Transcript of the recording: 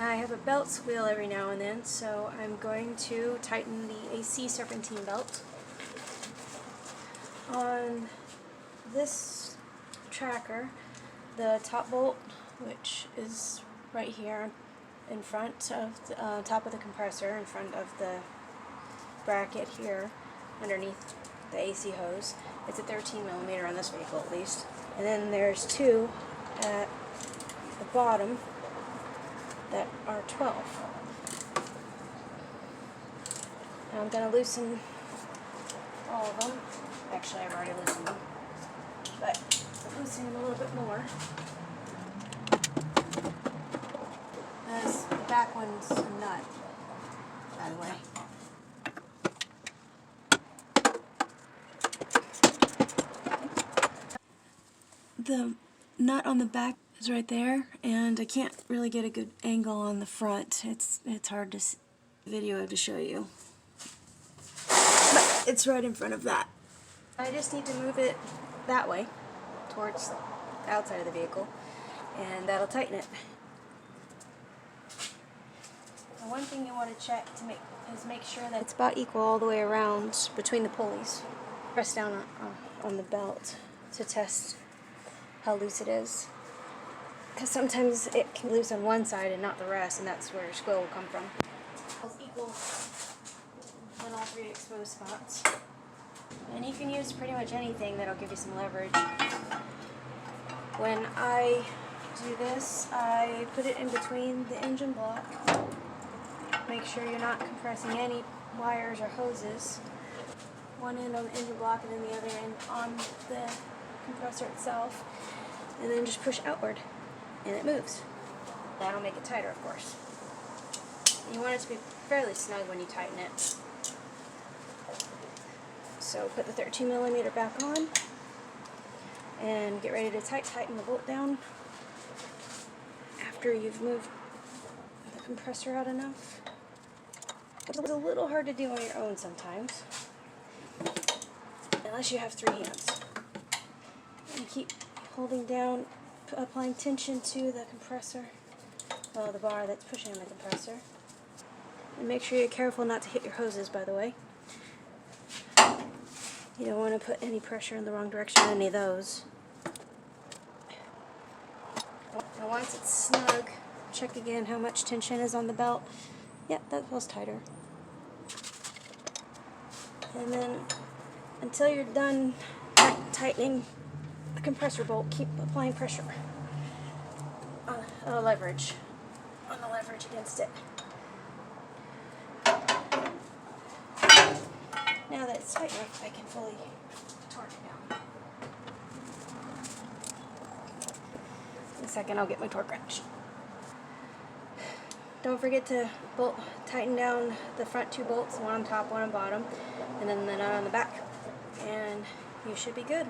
I have a belt squeal every now and then, so I'm going to tighten the AC serpentine belt. On this tracker, the top bolt, which is right here in front of the top of the compressor, in front of the bracket here, underneath the AC hose, it's a 13mm on this vehicle at least. And then there's two at the bottom that are 12. Now I'm going to loosen all of them. Actually, I've already loosened them, but I'm loosening them a little bit more. As the back one's a nut, by the way. The nut on the back is right there, and I can't really get a good angle on the front. It's hard to see the video to show you, but it's right in front of that. I just need to move it that way towards the outside of the vehicle, and that'll tighten it. The one thing you want to check is make sure that it's about equal all the way around between the pulleys. Press down on the belt to test how loose it is, because sometimes it can loose on one side and not the rest, and that's where your squeal will come from. It's equal on all three exposed spots, and you can use pretty much anything that'll give you some leverage. When I do this, I put it in between the engine block. Make sure you're not compressing any wires or hoses. One end on the engine block and then the other end on the compressor itself, and then just push outward and it moves. That'll make it tighter, of course. You want it to be fairly snug when you tighten it. So put the 13mm back on and get ready to tighten the bolt down after you've moved the compressor out enough. It's a little hard to do on your own sometimes, unless you have three hands. And keep holding down, applying tension to the compressor, the bar that's pushing on the compressor. And make sure you're careful not to hit your hoses, by the way. You don't want to put any pressure in the wrong direction on any of those. And once it's snug, check again how much tension is on the belt. Yep, that feels tighter. And then, until you're done tightening the compressor bolt, keep applying pressure on the leverage against it. Now that it's tight enough, I can fully torque it down. In a second, I'll get my torque wrench. Don't forget to tighten down the front two bolts, one on top, one on bottom, and then the nut on the back, and you should be good.